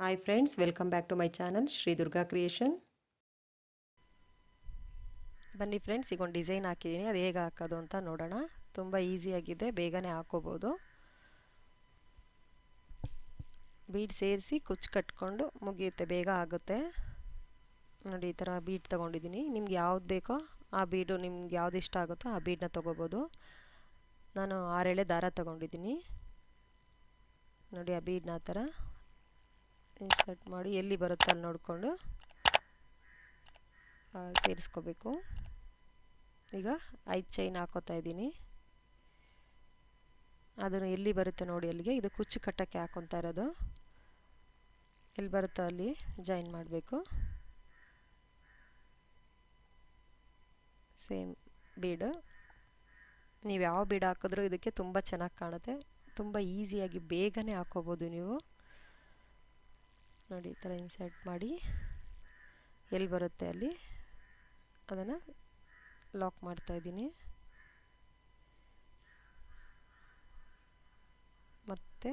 Hi friends, welcome back to my channel Shri Durga creation. ಬನ್ನಿ friends, ಈಗ ಒಂದು ಡಿಸೈನ್ ಹಾಕಿದ್ದೀನಿ. ಅದು ಹೇಗೆ ಹಾಕೋದು ಅಂತ ನೋಡೋಣ. ತುಂಬ ಈಸಿಯಾಗಿದೆ, ಬೇಗನೆ ಹಾಕೋಬೋದು. ಬೀಡ್ ಸೇರಿಸಿ ಕುಚ್ಚು ಕಟ್ಕೊಂಡು ಮುಗಿಯುತ್ತೆ, ಬೇಗ ಆಗುತ್ತೆ. ನೋಡಿ, ಈ ಥರ ಬೀಡ್ ತೊಗೊಂಡಿದ್ದೀನಿ. ನಿಮ್ಗೆ ಯಾವ್ದು ಬೇಕೋ ಆ ಬೀಡು, ನಿಮ್ಗೆ ಯಾವ್ದು ಇಷ್ಟ ಆಗುತ್ತೋ ಆ ಬೀಡನ್ನ ತೊಗೋಬೋದು. ನಾನು 6 ಎಳೆ ದಾರ ತೊಗೊಂಡಿದ್ದೀನಿ. ನೋಡಿ, ಆ ಬೀಡನ್ನ ಆ ಥರ ಇನ್ಸರ್ಟ್ ಮಾಡಿ ಎಲ್ಲಿ ಬರುತ್ತೆ ಅಲ್ಲಿ ನೋಡಿಕೊಂಡು ಸೇರಿಸ್ಕೋಬೇಕು. ಈಗ 5 ಚೈನ್ ಹಾಕೋತಾ ಇದ್ದೀನಿ. ಅದನ್ನು ಎಲ್ಲಿ ಬರುತ್ತೆ ನೋಡಿ ಅಲ್ಲಿಗೆ, ಇದು ಕುಚ್ಚು ಕಟ್ಟಕ್ಕೆ ಹಾಕೊತಾ ಇರೋದು. ಎಲ್ಲಿ ಬರುತ್ತೋ ಅಲ್ಲಿ ಜಾಯಿನ್ ಮಾಡಬೇಕು. ಸೇಮ್ ಬೀಡು, ನೀವು ಯಾವ ಬೀಡು ಹಾಕಿದ್ರೂ ಇದಕ್ಕೆ ತುಂಬ ಚೆನ್ನಾಗಿ ಕಾಣುತ್ತೆ. ತುಂಬ ಈಸಿಯಾಗಿ ಬೇಗನೆ ಹಾಕೋಬೋದು ನೀವು. ನೋಡಿ, ಈ ಥರ ಇನ್ಸರ್ಟ್ ಮಾಡಿ ಎಲ್ಲಿ ಬರುತ್ತೆ ಅಲ್ಲಿ ಅದನ್ನು ಲಾಕ್ ಮಾಡ್ತಾಯಿದ್ದೀನಿ. ಮತ್ತು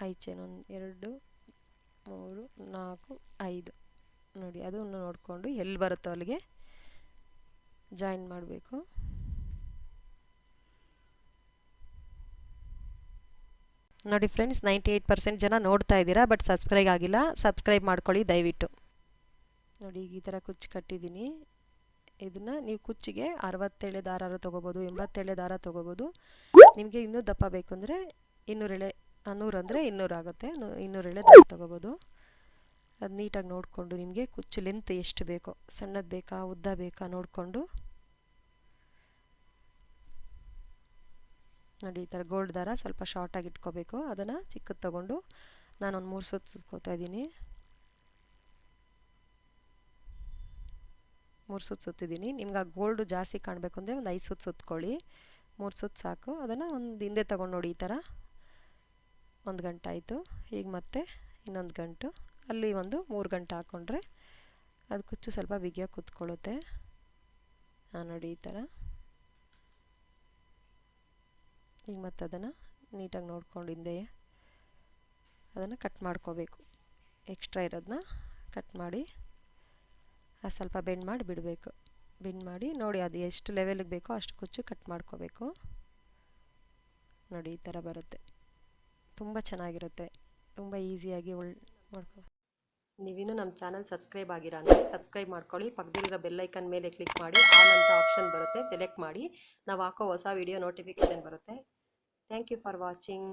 5 ಚೈನ್, 1 2 3 4 5 ನೋಡಿ, ಅದನ್ನು ನೋಡಿಕೊಂಡು ಎಲ್ಲಿ ಬರುತ್ತೋ ಅಲ್ಲಿಗೆ ಜಾಯಿನ್ ಮಾಡಬೇಕು. ನೋಡಿ ಫ್ರೆಂಡ್ಸ್, 98% ಜನ ನೋಡ್ತಾ ಇದ್ದೀರಾ, ಬಟ್ ಸಬ್ಸ್ಕ್ರೈಬ್ ಆಗಿಲ್ಲ. ಸಬ್ಸ್ಕ್ರೈಬ್ ಮಾಡ್ಕೊಳ್ಳಿ ದಯವಿಟ್ಟು. ನೋಡಿ, ಈಗ ಈ ಥರ ಕುಚ್ಚು ಕಟ್ಟಿದ್ದೀನಿ. ಇದನ್ನು ನೀವು ಕುಚ್ಚಿಗೆ 60 ಎಳೆ ದಾರ ತೊಗೋಬೋದು, 80 ಎಳೆ ದಾರ ತೊಗೋಬೋದು. ನಿಮಗೆ ಇನ್ನೂ ದಪ್ಪ ಬೇಕು ಅಂದರೆ 200 ಎಳೆ, 100 ಅಂದರೆ 200 ಆಗುತ್ತೆ. 200 ಎಳೆ ದಾರ ತೊಗೋಬೋದು. ಅದು ನೀಟಾಗಿ ನೋಡಿಕೊಂಡು ನಿಮಗೆ ಕುಚ್ಚು ಲೆಂತ್ ಎಷ್ಟು ಬೇಕೋ, ಸಣ್ಣದು ಬೇಕಾ ಉದ್ದ ಬೇಕಾ ನೋಡಿಕೊಂಡು ನೋಡಿ, ಈ ಥರ ಗೋಲ್ಡ್ ದಾರ ಸ್ವಲ್ಪ ಶಾರ್ಟಾಗಿ ಇಟ್ಕೋಬೇಕು. ಅದನ್ನು ಚಿಕ್ಕದು ತೊಗೊಂಡು ನಾನೊಂದು 3 ಸುತ್ತು ಸುತ್ಕೋತಾ ಇದ್ದೀನಿ. 3 ಸುತ್ತು ಸುತ್ತಿದ್ದೀನಿ. ನಿಮ್ಗೆ ಆ ಗೋಲ್ಡು ಜಾಸ್ತಿ ಕಾಣಬೇಕು ಅಂದರೆ ಒಂದು 5 ಸುತ್ತು ಸುತ್ಕೊಳ್ಳಿ. 3 ಸುತ್ತು ಸಾಕು. ಅದನ್ನು ಒಂದು ಹಿಂದೆ ತೊಗೊಂಡು ನೋಡಿ, ಈ ಥರ 1 ಗಂಟೆ ಆಯಿತು. ಈಗ ಮತ್ತೆ ಇನ್ನೊಂದು ಗಂಟು, ಅಲ್ಲಿ ಒಂದು 3 ಗಂಟೆ ಹಾಕ್ಕೊಂಡ್ರೆ ಅದು ಕುಚ್ಚು ಸ್ವಲ್ಪ ಬಿಗಿಯಾಗಿ ಕೂತ್ಕೊಳ್ಳುತ್ತೆ. ನೋಡಿ, ಈ ಥರ. ಈಗ ಮತ್ತೆ ಅದನ್ನು ನೀಟಾಗಿ ನೋಡ್ಕೊಂಡು ಹಿಂದೆ ಅದನ್ನು ಕಟ್ ಮಾಡ್ಕೋಬೇಕು. ಎಕ್ಸ್ಟ್ರಾ ಇರೋದನ್ನ ಕಟ್ ಮಾಡಿ ಅದು ಸ್ವಲ್ಪ ಬೆಂಡ್ ಮಾಡಿ ಬಿಡಬೇಕು. ಬೆಂಡ್ ಮಾಡಿ ನೋಡಿ, ಅದು ಎಷ್ಟು ಲೆವೆಲ್ಗೆ ಬೇಕೋ ಅಷ್ಟು ಕುಚ್ಚು ಕಟ್ ಮಾಡ್ಕೋಬೇಕು. ನೋಡಿ, ಈ ಥರ ಬರುತ್ತೆ. ತುಂಬ ಚೆನ್ನಾಗಿರುತ್ತೆ, ತುಂಬ ಈಸಿಯಾಗಿ ಮಾಡ್ಕೊ. ನೀವಿನ್ನೂ ನಮ್ಮ ಚಾನಲ್ ಸಬ್ಸ್ಕ್ರೈಬ್ ಆಗಿರ ಅಂದರೆ ಸಬ್ಸ್ಕ್ರೈಬ್ ಮಾಡ್ಕೊಳ್ಳಿ. ಪಕ್ಕದಲ್ಲಿರೋ ಬೆಲ್ಲೈಕನ್ ಮೇಲೆ ಕ್ಲಿಕ್ ಮಾಡಿ ಆಲ್ ಅಂತ ಆಪ್ಷನ್ ಬರುತ್ತೆ, ಸೆಲೆಕ್ಟ್ ಮಾಡಿ. ನಾವು ಹಾಕೋ ಹೊಸ ವಿಡಿಯೋ ನೋಟಿಫಿಕೇಷನ್ ಬರುತ್ತೆ. Thank you for watching.